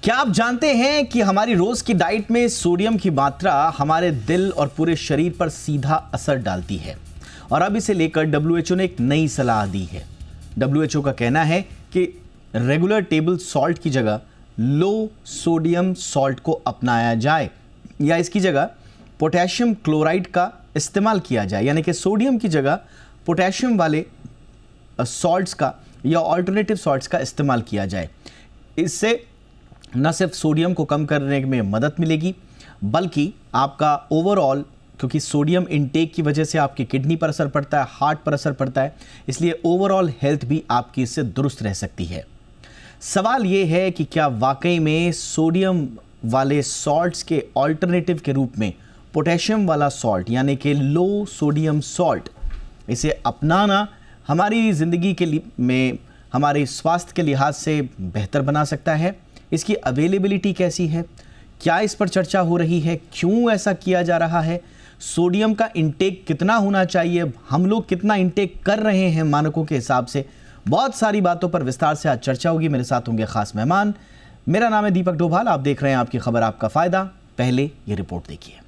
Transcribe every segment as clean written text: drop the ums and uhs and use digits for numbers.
क्या आप जानते हैं कि हमारी रोज की डाइट में सोडियम की मात्रा हमारे दिल और पूरे शरीर पर सीधा असर डालती है। और अब इसे लेकर डब्ल्यूएचओ ने एक नई सलाह दी है। डब्ल्यूएचओ का कहना है कि रेगुलर टेबल सॉल्ट की जगह लो सोडियम सॉल्ट को अपनाया जाए या इसकी जगह पोटेशियम क्लोराइड का इस्तेमाल किया जाए, यानी कि सोडियम की जगह पोटेशियम वाले सॉल्ट्स का या ऑल्टरनेटिव सॉल्ट्स का इस्तेमाल किया जाए। इससे न सिर्फ सोडियम को कम करने में मदद मिलेगी बल्कि आपका ओवरऑल, क्योंकि सोडियम इनटेक की वजह से आपकी किडनी पर असर पड़ता है, हार्ट पर असर पड़ता है, इसलिए ओवरऑल हेल्थ भी आपकी इससे दुरुस्त रह सकती है। सवाल ये है कि क्या वाकई में सोडियम वाले सॉल्ट्स के ऑल्टरनेटिव के रूप में पोटेशियम वाला सॉल्ट यानी कि लो सोडियम सॉल्ट, इसे अपनाना हमारी ज़िंदगी के लिए में हमारे स्वास्थ्य के लिहाज से बेहतर बना सकता है? इसकी अवेलेबिलिटी कैसी है? क्या इस पर चर्चा हो रही है? क्यों ऐसा किया जा रहा है? सोडियम का इंटेक कितना होना चाहिए? हम लोग कितना इंटेक कर रहे हैं मानकों के हिसाब से? बहुत सारी बातों पर विस्तार से आज चर्चा होगी। मेरे साथ होंगे खास मेहमान। मेरा नाम है दीपक डोभाल, आप देख रहे हैं आपकी खबर आपका फायदा। पहले ये रिपोर्ट देखिए।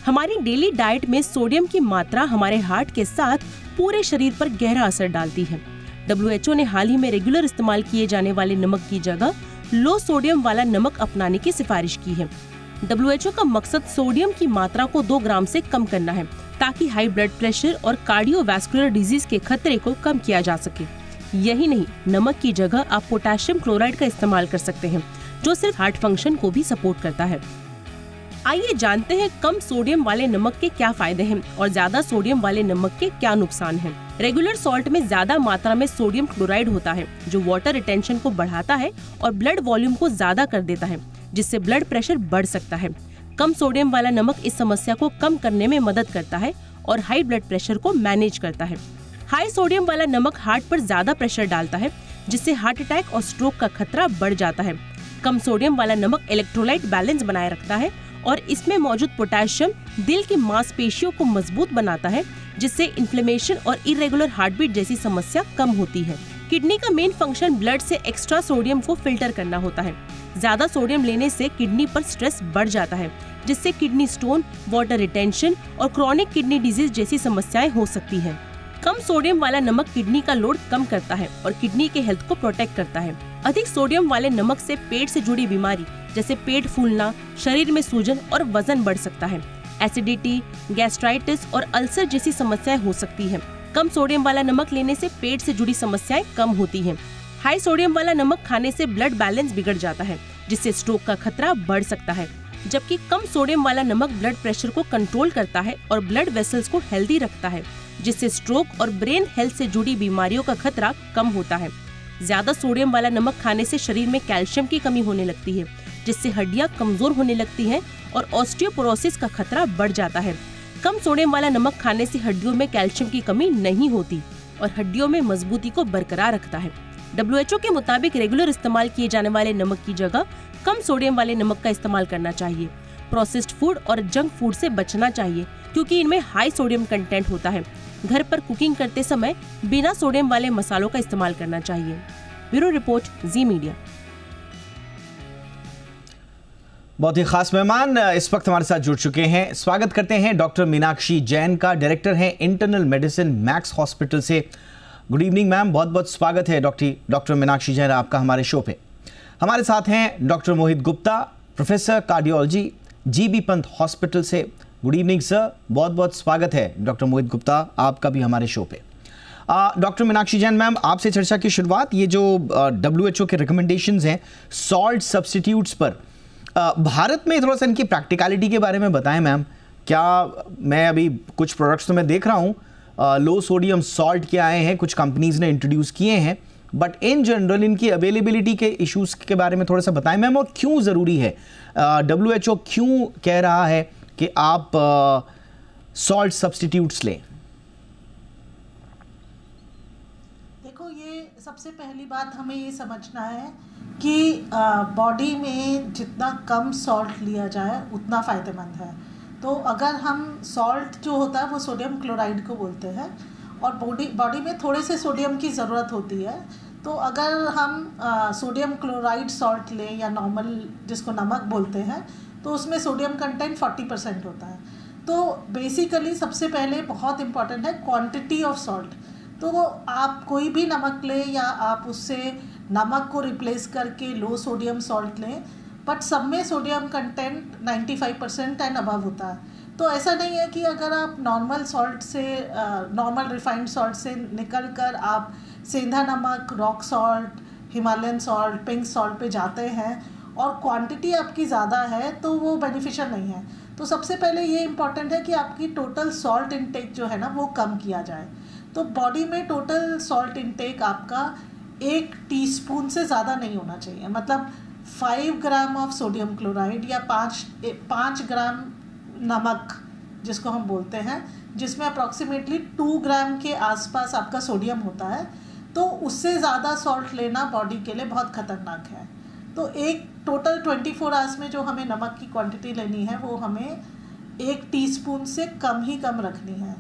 हमारी डेली डाइट में सोडियम की मात्रा हमारे हार्ट के साथ पूरे शरीर पर गहरा असर डालती है। डब्ल्यूएचओ ने हाल ही में रेगुलर इस्तेमाल किए जाने वाले नमक की जगह लो सोडियम वाला नमक अपनाने की सिफारिश की है। डब्ल्यूएचओ का मकसद सोडियम की मात्रा को 2 ग्राम से कम करना है ताकि हाई ब्लड प्रेशर और कार्डियोवैस्कुलर डिजीज के खतरे को कम किया जा सके। यही नहीं, नमक की जगह आप पोटेशियम क्लोराइड का इस्तेमाल कर सकते हैं जो सिर्फ हार्ट फंक्शन को भी सपोर्ट करता है। आइए जानते हैं कम सोडियम वाले नमक के क्या फायदे हैं और ज्यादा सोडियम वाले नमक के क्या नुकसान हैं। रेगुलर सॉल्ट में ज्यादा मात्रा में सोडियम क्लोराइड होता है जो वाटर रिटेंशन को बढ़ाता है और ब्लड वॉल्यूम को ज्यादा कर देता है, जिससे ब्लड प्रेशर बढ़ सकता है। कम सोडियम वाला नमक इस समस्या को कम करने में मदद करता है और हाई ब्लड प्रेशर को मैनेज करता है। हाई सोडियम वाला नमक हार्ट पर ज्यादा प्रेशर डालता है, जिससे हार्ट अटैक और स्ट्रोक का खतरा बढ़ जाता है। कम सोडियम वाला नमक इलेक्ट्रोलाइट बैलेंस बनाए रखता है और इसमें मौजूद पोटेशियम दिल की मांसपेशियों को मजबूत बनाता है, जिससे इन्फ्लेमेशन और इरेगुलर हार्टबीट जैसी समस्या कम होती है। किडनी का मेन फंक्शन ब्लड से एक्स्ट्रा सोडियम को फिल्टर करना होता है। ज्यादा सोडियम लेने से किडनी पर स्ट्रेस बढ़ जाता है, जिससे किडनी स्टोन, वाटर रिटेंशन और क्रॉनिक किडनी डिजीज जैसी समस्याएं हो सकती है। कम सोडियम वाला नमक किडनी का लोड कम करता है और किडनी के हेल्थ को प्रोटेक्ट करता है। अधिक सोडियम वाले नमक से पेट से जुड़ी बीमारी जैसे पेट फूलना, शरीर में सूजन और वजन बढ़ सकता है। एसिडिटी, गैस्ट्राइटिस और अल्सर जैसी समस्याएं हो सकती है। कम सोडियम वाला नमक लेने से पेट से जुड़ी समस्याएं कम होती हैं। हाई सोडियम वाला नमक खाने से ब्लड बैलेंस बिगड़ जाता है, जिससे स्ट्रोक का खतरा बढ़ सकता है। जबकि कम सोडियम वाला नमक ब्लड प्रेशर को कंट्रोल करता है और ब्लड वेसल्स को हेल्दी रखता है, जिससे स्ट्रोक और ब्रेन हेल्थ से जुड़ी बीमारियों का खतरा कम होता है। ज्यादा सोडियम वाला नमक खाने से शरीर में कैल्शियम की कमी होने लगती है, जिससे हड्डियां कमजोर होने लगती हैं और ऑस्टियोपोरोसिस का खतरा बढ़ जाता है। कम सोडियम वाला नमक खाने से हड्डियों में कैल्शियम की कमी नहीं होती और हड्डियों में मजबूती को बरकरार रखता है। डब्ल्यूएचओ के मुताबिक रेगुलर इस्तेमाल किए जाने वाले नमक की जगह कम सोडियम वाले नमक का इस्तेमाल करना चाहिए। प्रोसेस्ड फूड और जंक फूड से बचना चाहिए क्योंकि इनमें हाई सोडियम कंटेंट होता है। घर पर कुकिंग करते समय बिना सोडियम वाले मसालों का इस्तेमाल करना चाहिए। ब्यूरो रिपोर्ट, जी मीडिया। बहुत ही खास मेहमान इस वक्त हमारे साथ जुड़ चुके हैं। स्वागत करते हैं डॉक्टर मीनाक्षी जैन का, डायरेक्टर हैं इंटरनल मेडिसिन मैक्स हॉस्पिटल से। गुड इवनिंग मैम, बहुत बहुत स्वागत है डॉक्टर मीनाक्षी जैन आपका हमारे शो पे। हमारे साथ हैं doctor Mohit Gupta, professor cardiology, GB Pant hospital से। गुड इवनिंग सर, बहुत बहुत स्वागत है डॉक्टर मोहित गुप्ता आपका भी हमारे शो पे। डॉक्टर मीनाक्षी जैन मैम, आपसे चर्चा की शुरुआत, ये जो डब्ल्यूएचओ के रिकमेंडेशंस हैं सॉल्ट सब्स्टिट्यूट्स पर, भारत में थोड़ा सा इनकी प्रैक्टिकलिटी के बारे में बताएं मैम। क्या मैं अभी कुछ प्रोडक्ट्स तो मैं देख रहा हूँ लो सोडियम सॉल्ट के आए हैं, कुछ कंपनीज ने इंट्रोड्यूस किए हैं, बट इन जनरल इनकी अवेलेबिलिटी के इश्यूज के बारे में थोड़ा सा बताएं मैम, और क्यों ज़रूरी है, डब्ल्यूएचओ क्यों कह रहा है कि आप सॉल्ट सब्स्टिट्यूट्स लें? देखो, ये सबसे पहली बात हमें ये समझना है कि बॉडी में जितना कम सॉल्ट लिया जाए उतना फ़ायदेमंद है। तो अगर हम सॉल्ट जो होता है वो सोडियम क्लोराइड को बोलते हैं, और बॉडी में थोड़े से सोडियम की ज़रूरत होती है। तो अगर हम सोडियम क्लोराइड सॉल्ट लें या नॉर्मल जिसको नमक बोलते हैं, तो उसमें सोडियम कंटेंट 40% होता है। तो बेसिकली सबसे पहले बहुत इम्पॉर्टेंट है क्वांटिटी ऑफ सॉल्ट। तो आप कोई भी नमक लें या आप उससे नमक को रिप्लेस करके लो सोडियम सॉल्ट लें, बट सब में सोडियम कंटेंट 95% एंड अबव होता है। तो ऐसा नहीं है कि अगर आप नॉर्मल सॉल्ट से नॉर्मल रिफाइंड सॉल्ट से निकल कर आप सेंधा नमक, rock salt, Himalayan salt, pink salt पे जाते हैं और क्वांटिटी आपकी ज़्यादा है, तो वो बेनिफिशियल नहीं है। तो सबसे पहले ये इम्पॉर्टेंट है कि आपकी टोटल सॉल्ट इंटेक जो है ना वो कम किया जाए। तो बॉडी में टोटल सॉल्ट इंटेक आपका 1 टीस्पून से ज़्यादा नहीं होना चाहिए। मतलब 5 ग्राम ऑफ सोडियम क्लोराइड या 5 ग्राम नमक जिसको हम बोलते हैं, जिसमें अप्रॉक्सीमेटली 2 ग्राम के आसपास आपका सोडियम होता है, तो उससे ज़्यादा सॉल्ट लेना बॉडी के लिए बहुत ख़तरनाक है। तो एक टोटल 24 आवर्स में जो हमें नमक की क्वांटिटी लेनी है वो हमें 1 टीस्पून से कम ही कम रखनी है।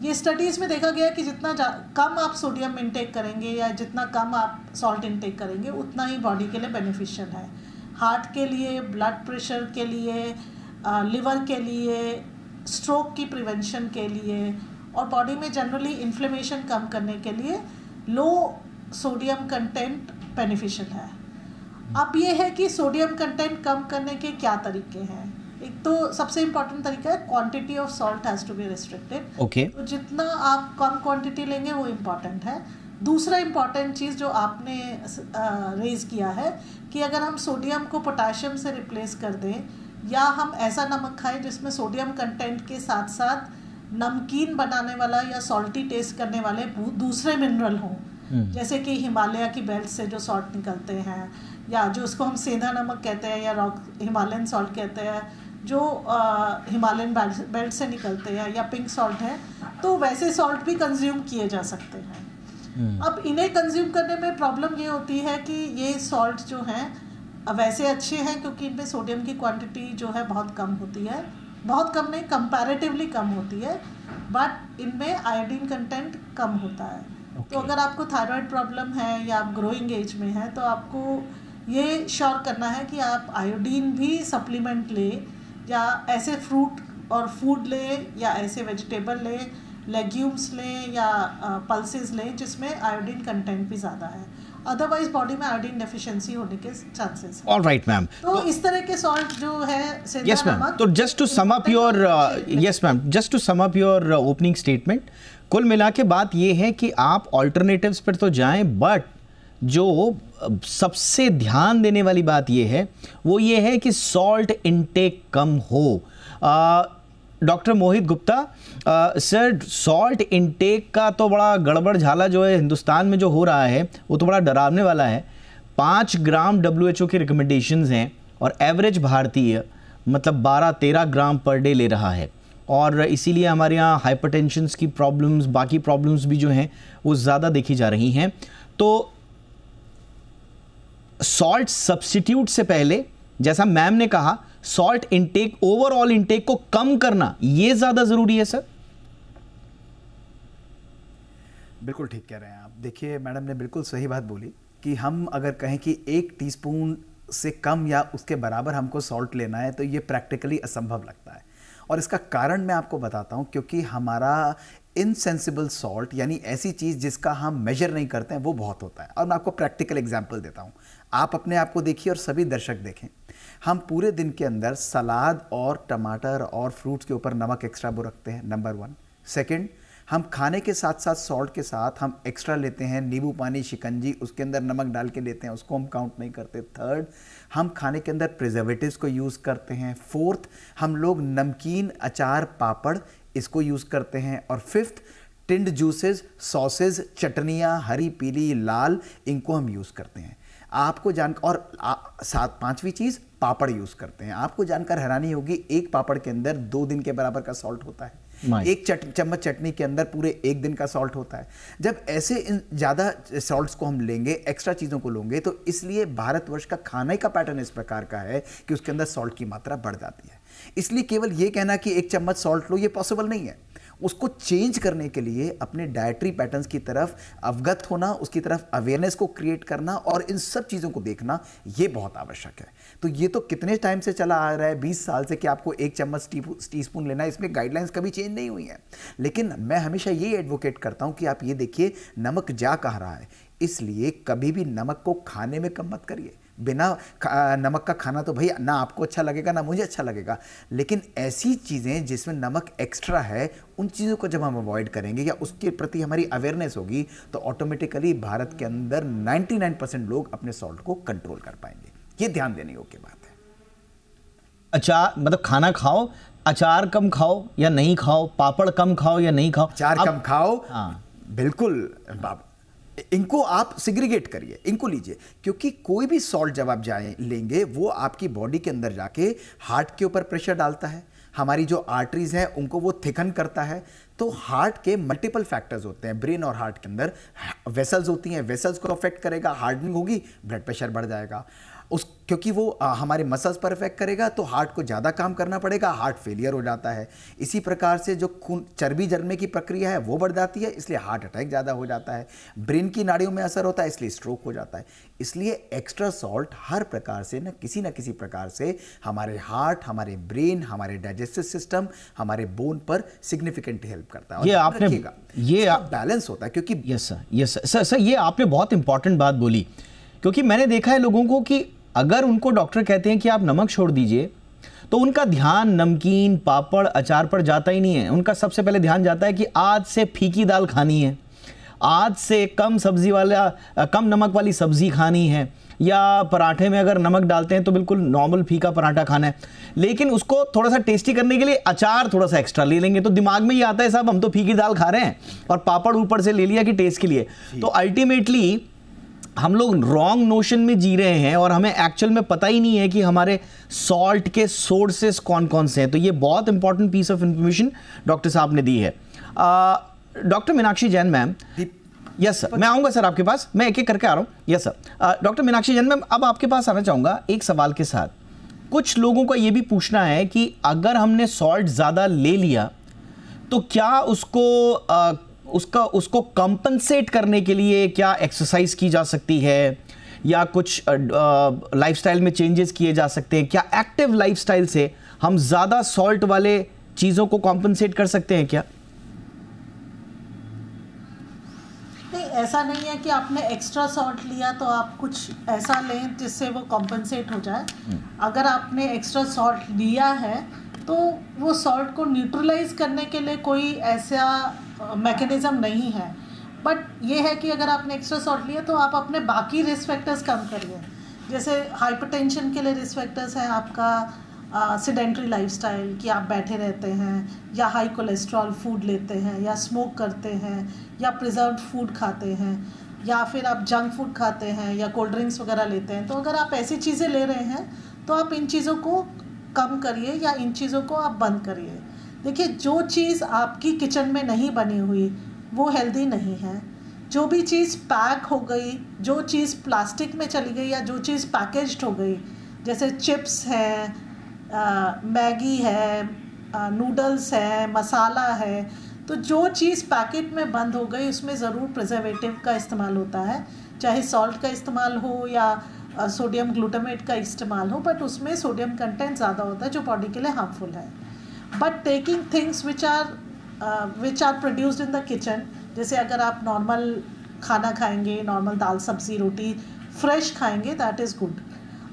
ये स्टडीज़ में देखा गया है कि जितना कम आप सोडियम इंटेक करेंगे या जितना कम आप सॉल्ट इंटेक करेंगे उतना ही बॉडी के लिए बेनिफिशियल है। हार्ट के लिए, ब्लड प्रेशर के लिए, लिवर के लिए, स्ट्रोक की प्रिवेंशन के लिए और बॉडी में जनरली इन्फ्लेमेशन कम करने के लिए लो सोडियम कंटेंट बेनिफिशियल है। अब ये है कि सोडियम कंटेंट कम करने के क्या तरीके हैं। एक तो सबसे इम्पॉर्टेंट तरीका है quantity of salt has to be restricted. Okay. तो जितना आप कम क्वांटिटी लेंगे वो इम्पॉर्टेंट है। दूसरा इम्पॉर्टेंट चीज़ जो आपने रेज़ किया है कि अगर हम सोडियम को पोटाशियम से रिप्लेस कर दें या हम ऐसा नमक खाएं जिसमें सोडियम कंटेंट के साथ साथ नमकीन बनाने वाला या सॉल्टी टेस्ट करने वाले दूसरे मिनरल हों, जैसे कि हिमालय की बेल्ट से जो सॉल्ट निकलते हैं या जो उसको हम सेंधा नमक कहते हैं या रॉक हिमालयन सॉल्ट कहते हैं जो हिमालयन बेल्ट से निकलते हैं या पिंक सॉल्ट है, तो वैसे सॉल्ट भी कंज्यूम किए जा सकते हैं। अब इन्हें कंज्यूम करने में प्रॉब्लम ये होती है कि ये सॉल्ट जो हैं वैसे अच्छे हैं क्योंकि इनमें सोडियम की क्वांटिटी जो है बहुत कम होती है, बहुत कम नहीं, कंपैरेटिवली कम होती है, बट इनमें आयोडीन कंटेंट कम होता है। तो अगर आपको थायराइड प्रॉब्लम है या आप ग्रोइंग एज में हैं तो आपको ये श्योर करना है कि आप आयोडीन भी सप्लीमेंट लें या ऐसे फ्रूट और फूड लें या ऐसे वेजिटेबल लें, लेग्यूम्स लें या पल्सेस लें जिसमें आयोडीन कंटेंट भी ज़्यादा है। अदरवाइज बॉडी में आयोडीन डेफिशिएंसी होने के चांसेस हैं। ऑलराइट मैम, तो इस तरह के सॉल्ट जो है यस मैम, तो just to sum up your yes ma'am, just to sum up your opening statement, कुल मिला के बात ये है कि आप ऑल्टरनेटिव्स पर तो जाएं, बट जो सबसे ध्यान देने वाली बात ये है वो ये है कि सॉल्ट इनटेक कम हो। Doctor Mohit Gupta sir, salt intake का तो बड़ा गड़बड़ झाला जो है हिंदुस्तान में जो हो रहा है वो तो बड़ा डरावने वाला है। 5 ग्राम WHO के रिकमेंडेशंस हैं और एवरेज भारतीय मतलब 12-13 ग्राम पर डे ले रहा है, और इसीलिए हमारे यहाँ हाइपरटेंशन की प्रॉब्लम्स, बाकी प्रॉब्लम्स भी जो हैं वो ज़्यादा देखी जा रही हैं। तो सॉल्ट सब्स्टिट्यूट से पहले जैसा मैम ने कहा, सॉल्ट इंटेक, ओवरऑल इंटेक को कम करना ये ज्यादा जरूरी है सर। बिल्कुल ठीक कह रहे हैं आप। देखिए मैडम ने बिल्कुल सही बात बोली कि हम अगर कहें कि 1 टीस्पून से कम या उसके बराबर हमको सॉल्ट लेना है तो ये प्रैक्टिकली असंभव लगता है, और इसका कारण मैं आपको बताता हूँ। क्योंकि हमारा इनसेंसिबल सॉल्ट यानी ऐसी चीज़ जिसका हम मेजर नहीं करते हैं वो बहुत होता है, और मैं आपको प्रैक्टिकल एग्जांपल देता हूँ। आप अपने आप को देखिए और सभी दर्शक देखें, हम पूरे दिन के अंदर सलाद और टमाटर और फ्रूट्स के ऊपर नमक एक्स्ट्रा वो रखते हैं, नंबर 1। सेकंड, हम खाने के साथ साथ सॉल्ट के साथ हम एक्स्ट्रा लेते हैं नींबू पानी, शिकंजी, उसके अंदर नमक डाल के लेते हैं, उसको हम काउंट नहीं करते। थर्ड, हम खाने के अंदर प्रिजर्वेटिव्स को यूज़ करते हैं। फोर्थ, हम लोग नमकीन, अचार, पापड़ इसको यूज़ करते हैं। और फिफ्थ, टिंड जूसेस, सॉसेज, चटनियाँ, हरी, पीली, लाल, इनको हम यूज़ करते हैं। आपको और 5वीं चीज़, पापड़ यूज़ करते हैं। आपको जानकर हैरानी होगी, एक पापड़ के अंदर 2 दिन के बराबर का सॉल्ट होता है। एक चम्मच चटनी के अंदर पूरे 1 दिन का सॉल्ट होता है। जब ऐसे ज़्यादा सॉल्ट्स को हम लेंगे, एक्स्ट्रा चीज़ों को लेंगे, तो इसलिए भारतवर्ष का खाने का पैटर्न इस प्रकार का है कि उसके अंदर सॉल्ट की मात्रा बढ़ जाती है। इसलिए केवल ये कहना कि 1 चम्मच सॉल्ट लो, ये पॉसिबल नहीं है। उसको चेंज करने के लिए अपने डाइटरी पैटर्न्स की तरफ अवगत होना, उसकी तरफ अवेयरनेस को क्रिएट करना और इन सब चीज़ों को देखना, ये बहुत आवश्यक है। तो ये तो कितने टाइम से चला आ रहा है, 20 साल से, कि आपको 1 चम्मच टीस्पून लेना है, इसमें गाइडलाइंस कभी चेंज नहीं हुई हैं। लेकिन मैं हमेशा ये एडवोकेट करता हूँ कि आप ये देखिए, नमक जा कह रहा है, इसलिए कभी भी नमक को खाने में कम मत करिए। बिना नमक का खाना तो भाई ना आपको अच्छा लगेगा ना मुझे अच्छा लगेगा, लेकिन ऐसी चीज़ें जिसमें नमक एक्स्ट्रा है, उन चीज़ों को जब हम अवॉइड करेंगे या उसके प्रति हमारी अवेयरनेस होगी, तो ऑटोमेटिकली भारत के अंदर 99% लोग अपने सॉल्ट को कंट्रोल कर पाएंगे। ये ध्यान देने योग्य बात है। अचार मतलब खाना खाओ, अचार कम खाओ या नहीं खाओ, पापड़ कम खाओ या नहीं खाओ, अचार कम खाओ। हाँ, बिल्कुल बाबा, इनको आप सिग्रीगेट करिए, इनको लीजिए, क्योंकि कोई भी सॉल्ट जब आप जाए लेंगे, वो आपकी बॉडी के अंदर जाके हार्ट के ऊपर प्रेशर डालता है, हमारी जो आर्टरीज हैं उनको वो थिकन करता है। तो हार्ट के मल्टीपल फैक्टर्स होते हैं, ब्रेन और हार्ट के अंदर वेसल्स होती हैं, वेसल्स को अफेक्ट करेगा, हार्डनिंग होगी, ब्लड प्रेशर बढ़ जाएगा क्योंकि वो हमारे मसल्स पर इफेक्ट करेगा, तो हार्ट को ज़्यादा काम करना पड़ेगा, हार्ट फेलियर हो जाता है। इसी प्रकार से जो खून चर्बी जमने की प्रक्रिया है वो बढ़ जाती है, इसलिए हार्ट अटैक ज़्यादा हो जाता है। ब्रेन की नाड़ियों में असर होता है, इसलिए स्ट्रोक हो जाता है। इसलिए एक्स्ट्रा सॉल्ट हर प्रकार से न किसी प्रकार से हमारे हार्ट, हमारे ब्रेन, हमारे डाइजेस्टिव सिस्टम, हमारे बोन पर सिग्निफिकेंट हेल्प करता है। ये आपने बैलेंस होता है, क्योंकि यस सर, ये आपने बहुत इंपॉर्टेंट बात बोली, क्योंकि मैंने देखा है लोगों को कि अगर उनको डॉक्टर कहते हैं कि आप नमक छोड़ दीजिए, तो उनका ध्यान नमकीन, पापड़, अचार पर जाता ही नहीं है। उनका सबसे पहले ध्यान जाता है कि आज से फीकी दाल खानी है, आज से कम नमक वाली सब्जी खानी है, या पराठे में अगर नमक डालते हैं तो बिल्कुल नॉर्मल फीका पराठा खाना है। लेकिन उसको थोड़ा सा टेस्टी करने के लिए अचार थोड़ा सा एक्स्ट्रा ले लेंगे, तो दिमाग में ये आता है साहब हम तो फीकी दाल खा रहे हैं और पापड़ ऊपर से ले लिया कि टेस्ट के लिए। तो अल्टीमेटली हम लोग रॉन्ग नोशन में जी रहे हैं और हमें एक्चुअल में पता ही नहीं है कि हमारे सॉल्ट के सोर्सेस कौन कौन से हैं। तो ये बहुत important piece of information doctor साहब ने दी है। Doctor Meenakshi Jain ma'am, yes sir, मैं आऊँगा सर आपके पास, मैं एक एक करके आ रहा हूँ। Yes sir, doctor Meenakshi Jain ma'am, अब आपके पास आना चाहूँगा एक सवाल के साथ। कुछ लोगों का ये भी पूछना है कि अगर हमने सॉल्ट ज़्यादा ले लिया तो क्या उसको कंपनसेट करने के लिए क्या एक्सरसाइज की जा सकती है, या कुछ लाइफस्टाइल में चेंजेस किए जा सकते हैं? क्या एक्टिव लाइफस्टाइल से हम ज़्यादा सॉल्ट वाले चीज़ों को कंपनसेट कर सकते हैं क्या? नहीं, ऐसा नहीं है कि आपने एक्स्ट्रा सॉल्ट लिया तो आप कुछ ऐसा लें जिससे वो कॉम्पनसेट हो जाए। अगर आपने एक्स्ट्रा सॉल्ट लिया है तो वो सॉल्ट को न्यूट्रलाइज करने के लिए कोई ऐसा मैकेनिज़्म नहीं है। बट ये है कि अगर आपने एक्स्ट्रा सॉल्ट लिया तो आप अपने बाकी रिस्क फैक्टर्स कम करिए। जैसे हाइपरटेंशन के लिए रिस्क फैक्टर्स हैं आपका सेडेंट्री लाइफस्टाइल, कि आप बैठे रहते हैं, या हाई कोलेस्ट्रॉल फूड लेते हैं, या स्मोक करते हैं, या प्रिजर्व्ड फूड खाते हैं, या फिर आप जंक फूड खाते हैं, या कोल्ड ड्रिंक्स वगैरह लेते हैं। तो अगर आप ऐसी चीज़ें ले रहे हैं तो आप इन चीज़ों को कम करिए या इन चीज़ों को आप बंद करिए। देखिए, जो चीज़ आपकी किचन में नहीं बनी हुई वो हेल्दी नहीं है। जो भी चीज़ पैक हो गई, जो चीज़ प्लास्टिक में चली गई, या जो चीज़ पैकेज्ड हो गई, जैसे चिप्स है, मैगी है, नूडल्स है, मसाला है, तो जो चीज़ पैकेट में बंद हो गई उसमें ज़रूर प्रिजर्वेटिव का इस्तेमाल होता है, चाहे सॉल्ट का इस्तेमाल हो या सोडियम ग्लूटामेट का इस्तेमाल हो, बट उसमें सोडियम कंटेंट ज़्यादा होता है जो बॉडी के लिए हार्मफुल है। But taking things which are produced in the kitchen, जैसे अगर आप नॉर्मल खाना खाएंगे, नॉर्मल दाल सब्जी रोटी फ्रेश खाएंगे, दैट इज़ गुड।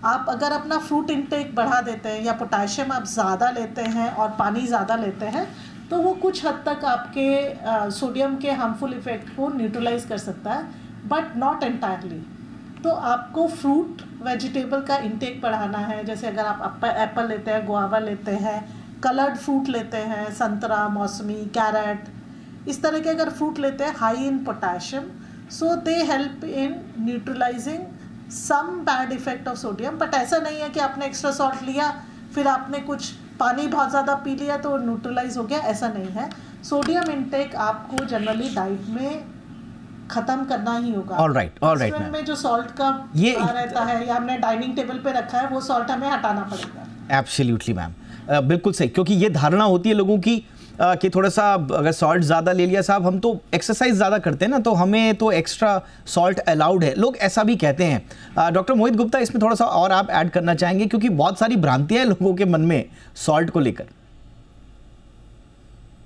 आप अगर अपना फ्रूट इंटेक बढ़ा देते हैं या पोटाशियम आप ज़्यादा लेते हैं और पानी ज़्यादा लेते हैं, तो वो कुछ हद तक आपके सोडियम के हार्मफुल इफ़ेक्ट को न्यूट्रलाइज कर सकता है, बट नॉट एंटायरली। तो आपको फ्रूट वेजिटेबल का इंटेक बढ़ाना है। जैसे अगर आप एप्पल लेते हैं, गुआवा लेते हैं, कलर्ड फ्रूट लेते हैं, संतरा, मौसमी, कैरेट, इस तरह के अगर फ्रूट लेते हैं high in potassium, so they help in neutralising some bad effect of sodium. But ऐसा नहीं है कि आपने एक्स्ट्रा सॉल्ट लिया फिर आपने कुछ पानी बहुत ज़्यादा पी लिया तो न्यूट्रलाइज हो गया, ऐसा नहीं है। सोडियम इंटेक आपको जनरली डाइट में ख़त्म करना ही होगा। ऑलराइट रेस्टोरेंट में जो सॉल्ट का रहता है या हमने डाइनिंग टेबल पे रखा है वो सॉल्ट हमें हटाना पड़ेगा। Absolutely ma'am. बिल्कुल सही, क्योंकि ये धारणा होती है लोगों की कि थोड़ा सा अगर सॉल्ट ज़्यादा ले लिया साहब, हम तो एक्सरसाइज ज़्यादा करते हैं ना, तो हमें तो एक्स्ट्रा सॉल्ट अलाउड है, लोग ऐसा भी कहते हैं। डॉक्टर मोहित गुप्ता, इसमें थोड़ा सा और आप ऐड करना चाहेंगे, क्योंकि बहुत सारी भ्रांतियां हैं लोगों के मन में सॉल्ट को लेकर।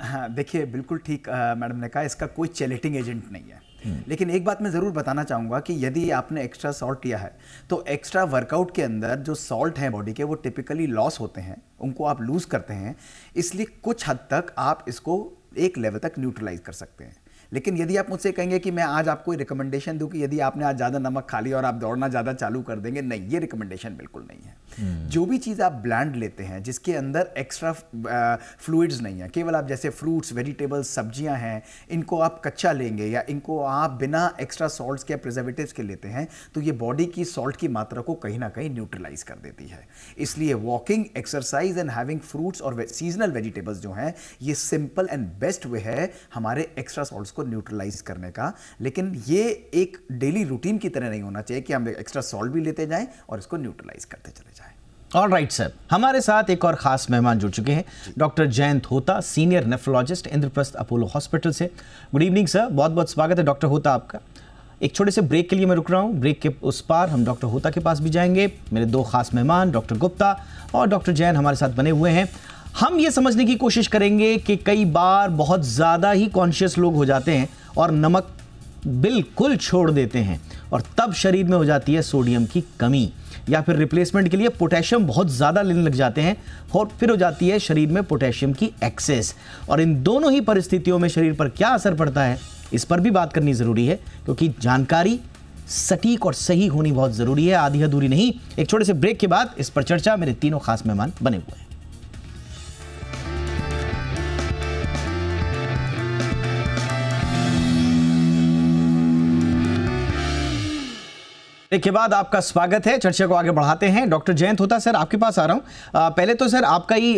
हाँ, देखिए बिल्कुल ठीक मैडम ने कहा, इसका कोई चैलेटिंग एजेंट नहीं है। लेकिन एक बात मैं ज़रूर बताना चाहूँगा कि यदि आपने एक्स्ट्रा सॉल्ट लिया है तो एक्स्ट्रा वर्कआउट के अंदर जो सॉल्ट हैं बॉडी के, वो टिपिकली लॉस होते हैं, उनको आप लूज़ करते हैं, इसलिए कुछ हद तक आप इसको एक लेवल तक न्यूट्रलाइज कर सकते हैं। लेकिन यदि आप मुझसे कहेंगे कि मैं आज आपको रिकमेंडेशन दूं कि यदि आपने आज ज़्यादा नमक खा लिया और आप दौड़ना ज़्यादा चालू कर देंगे, नहीं, ये रिकमेंडेशन बिल्कुल नहीं है। जो भी चीज़ आप ब्लैंड लेते हैं जिसके अंदर एक्स्ट्रा फ्लूइड्स नहीं है, केवल आप जैसे फ्रूट्स, वेजिटेबल्स, सब्जियां हैं, इनको आप कच्चा लेंगे या इनको आप बिना एक्स्ट्रा सॉल्ट्स के, प्रिजर्वेटिव्स के लेते हैं, तो ये बॉडी की सॉल्ट की मात्रा को कहीं ना कहीं न्यूट्रलाइज कर देती है। इसलिए walking, exercise and having fruits और सीजनल वेजिटेबल्स जो हैं, ये सिंपल एंड बेस्ट वे है हमारे एक्स्ट्रा सॉल्ट्स को न्यूट्रलाइज करने का। लेकिन ये एक डेली रूटीन की तरह नहीं होना चाहिए कि हम एक्स्ट्रा सॉल्ट भी लेते जाएं और इसको न्यूट्रलाइज करते चले जाएं। ऑलराइट सर, हमारे साथ एक और खास मेहमान जुड़ चुके हैं, डॉक्टर जयंत होता, senior nephrologist, Indraprastha Apollo hospital से। गुड इवनिंग सर, बहुत बहुत स्वागत है डॉक्टर होता आपका। एक छोटे से ब्रेक के लिए मैं रुक रहा हूँ, ब्रेक के उस पार हम डॉक्टर होता के पास भी जाएंगे। मेरे दो खास मेहमान डॉक्टर गुप्ता और डॉक्टर जैन हमारे साथ बने हुए हैं। हम ये समझने की कोशिश करेंगे कि कई बार बहुत ज़्यादा ही कॉन्शियस लोग हो जाते हैं और नमक बिल्कुल छोड़ देते हैं, और तब शरीर में हो जाती है सोडियम की कमी, या फिर रिप्लेसमेंट के लिए पोटेशियम बहुत ज़्यादा लेने लग जाते हैं और फिर हो जाती है शरीर में पोटेशियम की एक्सेस। और इन दोनों ही परिस्थितियों में शरीर पर क्या असर पड़ता है, इस पर भी बात करनी ज़रूरी है, क्योंकि जानकारी सटीक और सही होनी बहुत ज़रूरी है, आधी अधूरी नहीं। एक छोटे से ब्रेक के बाद इस पर चर्चा, मेरे तीनों खास मेहमान बने हुए हैं। के बाद आपका स्वागत है, चर्चा को आगे बढ़ाते हैं। डॉक्टर जयंत होता सर, आपके पास आ रहा हूं। पहले तो सर आपका ही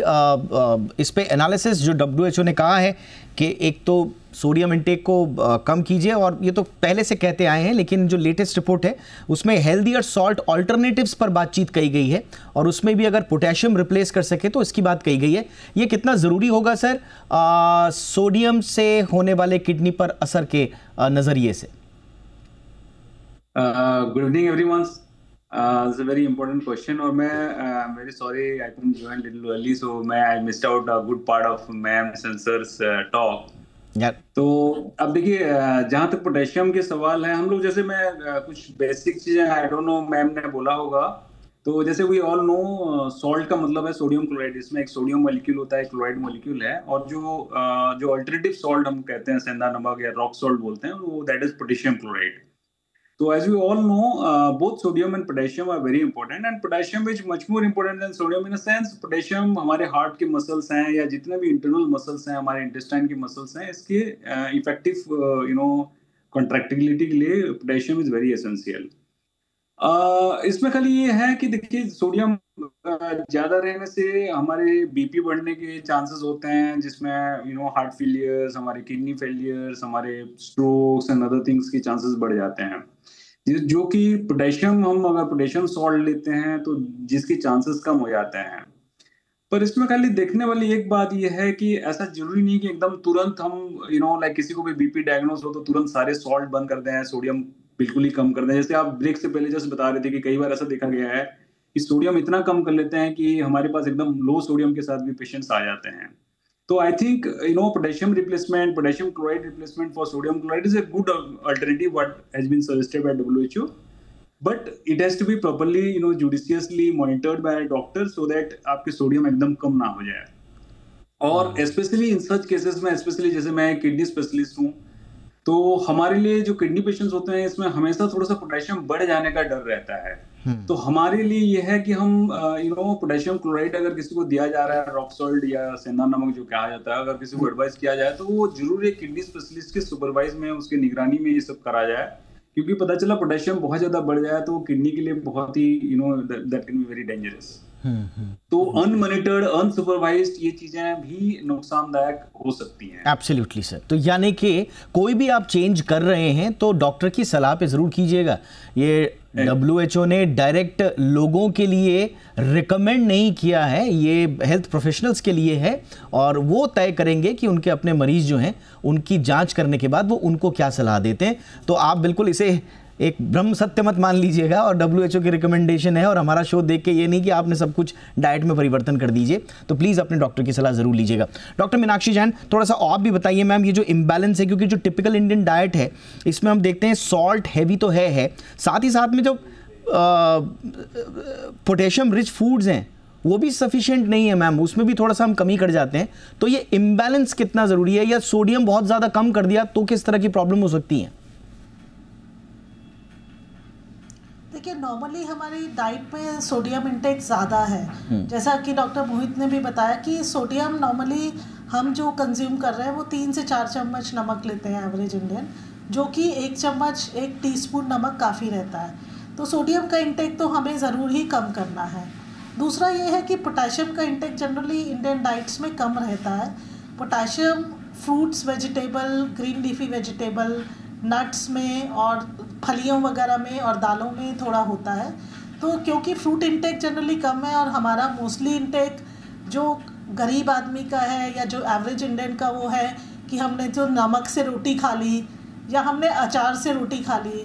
इस पे एनालिसिस, जो WHO ने कहा है कि एक तो सोडियम इंटेक को कम कीजिए, और ये तो पहले से कहते आए हैं, लेकिन जो लेटेस्ट रिपोर्ट है उसमें हेल्दियर सॉल्ट ऑल्टरनेटिव्स पर बातचीत कही गई है, और उसमें भी अगर पोटेशियम रिप्लेस कर सके तो इसकी बात कही गई है। ये कितना ज़रूरी होगा सर सोडियम से होने वाले किडनी पर असर के नज़रिए से? Good evening everyone, it's a very important question, और मैं very sorry I couldn't join little early, so मैं I missed out a good part of ma'am's and sir's talk. तो अब देखिए, जहाँ तक पोटेशियम के सवाल है, हम लोग जैसे मैं कुछ बेसिक चीजें, आई डोंट नो मैम ने बोला होगा, तो जैसे वी ऑल नो सॉल्ट का मतलब है सोडियम क्लोराइड, इसमें एक सोडियम मॉलिक्यूल होता है, एक क्लोराइड मॉलिक्यूल है, और जो अल्टरनेटिव सॉल्ट हम कहते हैं, सेंधा नमक या रॉक सॉल्ट बोलते हैं, वो that is potassium chloride. So as we all know, both sodium and potassium are very important, and potassium is much more important than sodium in a sense. Potassium हमारे हार्ट के muscles हैं या जितने भी internal muscles हैं, हमारे intestine के muscles हैं, इसके इफेक्टिव कॉन्ट्रैक्टिबिलिटी के लिए पोटेशियम इज वेरी एसेंशियल। इसमें खाली ये है कि देखिए, सोडियम ज्यादा रहने से हमारे बीपी बढ़ने के चांसेस होते हैं, जिसमें हार्ट फेलियर्स, हमारे किडनी फेलियर्स, हमारे स्ट्रोक्स एंड अदर थिंग्स के चांसेस बढ़ जाते हैं, जो कि पोटेशियम, हम अगर पोटेशियम सॉल्ट लेते हैं तो जिसके चांसेस कम हो जाते हैं। पर इसमें खाली देखने वाली एक बात यह है कि ऐसा जरूरी नहीं कि एकदम तुरंत हम लाइक किसी को भी बीपी डायग्नोस हो तो तुरंत सारे सॉल्ट बंद कर दें, सोडियम बिल्कुल ही कम कर दें। जैसे आप ब्रेक से पहले जैसे बता रहे थे कि कई बार ऐसा देखा गया है कि सोडियम इतना कम कर लेते हैं कि हमारे पास एकदम लो सोडियम के साथ भी पेशेंट्स आ जाते हैं। तो I think potassium replacement, potassium chloride replacement for sodium chloride is a good alternative what has been suggested by WHO, but it has to be properly judiciously monitored by doctor, so that आपके sodium एकदम कम ना हो जाए। और specially in such cases में, specially जैसे मैं किडनी स्पेशलिस्ट हूँ, तो हमारे लिए जो किडनी पेशेंट्स होते हैं, इसमें हमेशा थोड़ा सा पोटेशियम बढ़ जाने का डर रहता है। तो हमारे लिए यह है कि हम पोटेशियम क्लोराइड अगर किसी को दिया जा रहा है, रॉक सॉल्ट या सेंधा नमक जो कहा जाता है, अगर किसी को एडवाइस किया जाए तो वो जरूर एक किडनी स्पेशलिस्ट के सुपरवाइज में, उसके निगरानी में ये सब करा जाए, क्योंकि पता चला पोटेशियम बहुत ज्यादा बढ़ जाए तो किडनी के लिए बहुत ही that can be very dangerous. तो अनमॉनिटर्ड, अनसुपरवाइज्ड ये चीजें भी नुकसानदायक हो सकती हैं। Absolutely sir. तो यानी कि कोई भी आप चेंज कर रहे हैं तो डॉक्टर की सलाह पे जरूर कीजिएगा। ये WHO ने डायरेक्ट लोगों के लिए रिकमेंड नहीं किया है, ये हेल्थ प्रोफेशनल्स के लिए है, और वो तय करेंगे कि उनके अपने मरीज जो हैं उनकी जांच करने के बाद वो उनको क्या सलाह देते हैं। तो आप बिल्कुल इसे एक ब्रह्म सत्य मत मान लीजिएगा, और WHO की रिकमेंडेशन है, और हमारा शो देख के ये नहीं कि आपने सब कुछ डाइट में परिवर्तन कर दीजिए। तो प्लीज़ अपने डॉक्टर की सलाह ज़रूर लीजिएगा। डॉक्टर मीनाक्षी जैन, थोड़ा सा आप भी बताइए मैम, ये जो इम्बैलेंस है, क्योंकि जो टिपिकल इंडियन डाइट है इसमें हम देखते हैं सॉल्ट हैवी तो है, साथ ही साथ में जो पोटेशियम रिच फूड्स हैं वो भी सफिशिएंट नहीं है मैम, उसमें भी थोड़ा सा हम कमी कर जाते हैं। तो ये इम्बैलेंस कितना ज़रूरी है, या सोडियम बहुत ज़्यादा कम कर दिया तो किस तरह की प्रॉब्लम हो सकती है? देखिए, नॉर्मली हमारी डाइट में सोडियम इंटेक ज़्यादा है। जैसा कि डॉक्टर मोहित ने भी बताया कि सोडियम नॉर्मली हम जो कंज्यूम कर रहे हैं वो 3 से 4 चम्मच नमक लेते हैं एवरेज इंडियन, जो कि 1 टीस्पून नमक काफ़ी रहता है। तो सोडियम का इंटेक तो हमें ज़रूर ही कम करना है। दूसरा ये है कि पोटेशियम का इंटेक जनरली इंडियन डाइट्स में कम रहता है। Potassium fruits, vegetable, green leafy vegetable, nuts में और फलियों वगैरह में और दालों में थोड़ा होता है। तो क्योंकि फ्रूट इंटेक जनरली कम है और हमारा मोस्टली इंटेक जो गरीब आदमी का है या जो एवरेज इंडियन का वो है कि हमने जो नमक से रोटी खा ली या हमने अचार से रोटी खा ली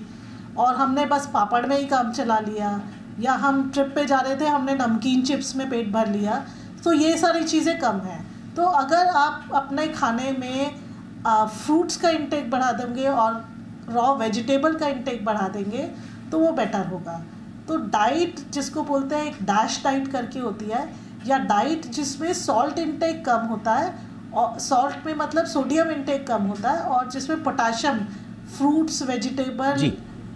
और हमने बस पापड़ में ही काम चला लिया, या हम ट्रिप पे जा रहे थे हमने नमकीन चिप्स में पेट भर लिया, तो ये सारी चीज़ें कम हैं। तो अगर आप अपने खाने में फ्रूट्स का इंटेक बढ़ा देंगे और रॉ वेजिटेबल का इंटेक बढ़ा देंगे तो वो बेटर होगा। तो डाइट जिसको बोलते हैं एक डैश डाइट करके होती है, या डाइट जिसमें सॉल्ट इंटेक कम होता है, और सॉल्ट में मतलब सोडियम इंटेक कम होता है, और जिसमें पोटेशियम फ्रूट्स, वेजिटेबल,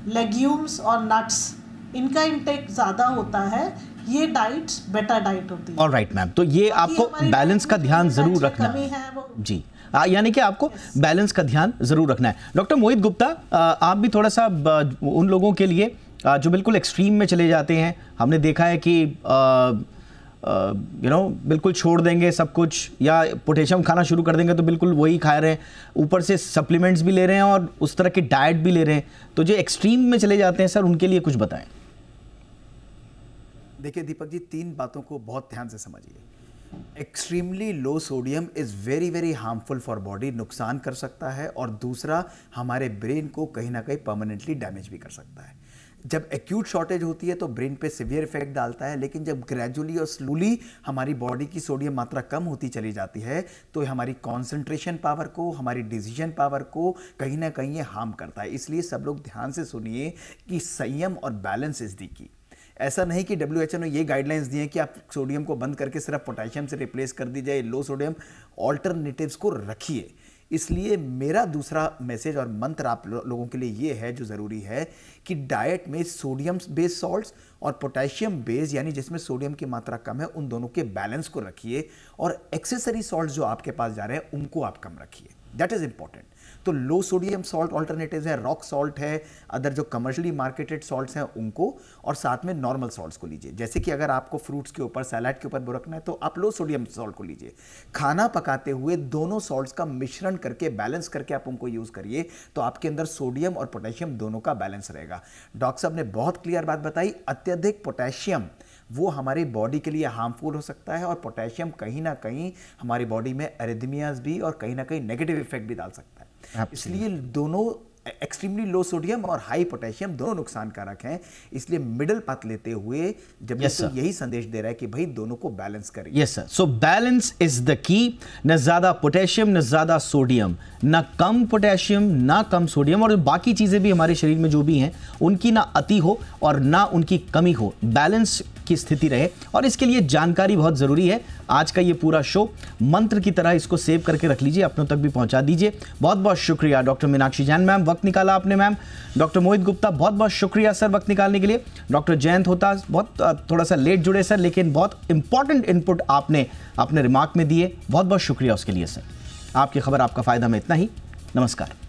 लेग्यूम्स और नट्स इनका इंटेक ज़्यादा होता है, ये डाइट्स बेटर डाइट होती है। ऑलराइट मैम, तो ये आपको बैलेंस का ध्यान ज़रूर रखना है जी, यानी कि आपको बैलेंस का ध्यान ज़रूर रखना है। डॉक्टर मोहित गुप्ता, आप भी थोड़ा सा उन लोगों के लिए जो बिल्कुल एक्सट्रीम में चले जाते हैं, हमने देखा है कि बिल्कुल छोड़ देंगे सब कुछ, या पोटेशियम खाना शुरू कर देंगे तो बिल्कुल वही खा रहे हैं, ऊपर से सप्लीमेंट्स भी ले रहे हैं और उस तरह की डाइट भी ले रहे हैं, तो जो एक्सट्रीम में चले जाते हैं सर, उनके लिए कुछ बताएं। देखिए दीपक जी, 3 बातों को बहुत ध्यान से समझिए। Extremely low sodium is very very harmful for body, नुकसान कर सकता है, और दूसरा हमारे ब्रेन को कहीं ना कहीं परमानेंटली डैमेज भी कर सकता है। जब एक्यूट शॉर्टेज होती है तो ब्रेन पे सिवियर इफेक्ट डालता है, लेकिन जब ग्रेजुअली और स्लोली हमारी बॉडी की सोडियम मात्रा कम होती चली जाती है तो हमारी कॉन्सेंट्रेशन पावर को, हमारी डिसीजन पावर को कहीं ना कहीं ये हार्म करता है। इसलिए सब लोग ध्यान से सुनिए कि संयम और बैलेंस इज दी की। ऐसा नहीं कि WHO ने ये गाइडलाइंस दी हैं कि आप सोडियम को बंद करके सिर्फ पोटेशियम से रिप्लेस कर दी जाए, लो सोडियम ऑल्टरनेटिव्स को रखिए। इसलिए मेरा दूसरा मैसेज और मंत्र आप लोगों के लिए ये है जो ज़रूरी है कि डाइट में सोडियम बेस्ड सॉल्ट्स और पोटेशियम बेस्ड, यानी जिसमें सोडियम की मात्रा कम है, उन दोनों के बैलेंस को रखिए, और एक्सेसरी सॉल्ट्स जो आपके पास जा रहे हैं उनको आप कम रखिए। That is important. तो लो सोडियम सॉल्ट ऑल्टरनेटिव्स है, रॉक सॉल्ट है, अदर जो कमर्शियली मार्केटेड सॉल्ट्स हैं उनको, और साथ में नॉर्मल सॉल्ट्स को लीजिए। जैसे कि अगर आपको फ्रूट्स के ऊपर, सैलाड के ऊपर बुरकना है तो आप लो सोडियम सॉल्ट को लीजिए। खाना पकाते हुए दोनों सॉल्ट्स का मिश्रण करके, बैलेंस करके आप उनको यूज़ करिए, तो आपके अंदर सोडियम और पोटेशियम दोनों का बैलेंस रहेगा। डॉक्टर साहब ने बहुत क्लियर बात बताई, अत्यधिक पोटेशियम वो हमारी बॉडी के लिए हार्मफुल हो सकता है, और पोटेशियम कहीं ना कहीं हमारी बॉडी में एरिथमियाज भी और कहीं ना कहीं नेगेटिव इफेक्ट भी डाल सकता है। इसलिए दोनों एक्सट्रीमली लो सोडियम और हाई पोटेशियम दोनों नुकसान कारक हैं। इसलिए मिडिल पाथ लेते हुए जब यही संदेश दे रहा है कि भाई दोनों को बैलेंस करें। Yes sir, so balance is the key. न ज्यादा पोटेशियम न ज्यादा सोडियम, न कम पोटेशियम ना कम सोडियम, और बाकी चीजें भी हमारे शरीर में जो भी हैं उनकी ना अति हो और ना उनकी कमी हो, बैलेंस की स्थिति रहे, और इसके लिए जानकारी बहुत जरूरी है। आज का ये पूरा शो मंत्र की तरह इसको सेव करके रख लीजिए, अपनों तक भी पहुंचा दीजिए। बहुत बहुत शुक्रिया डॉक्टर मीनाक्षी जैन मैम, वक्त निकाला आपने मैम। डॉक्टर मोहित गुप्ता, बहुत बहुत शुक्रिया सर वक्त निकालने के लिए। डॉक्टर जयंत होता बहुत थोड़ा सा लेट जुड़े सर, लेकिन बहुत इंपॉर्टेंट इनपुट आपने अपने रिमार्क में दिए, बहुत बहुत शुक्रिया उसके लिए सर। आपकी खबर आपका फायदा में इतना ही, नमस्कार।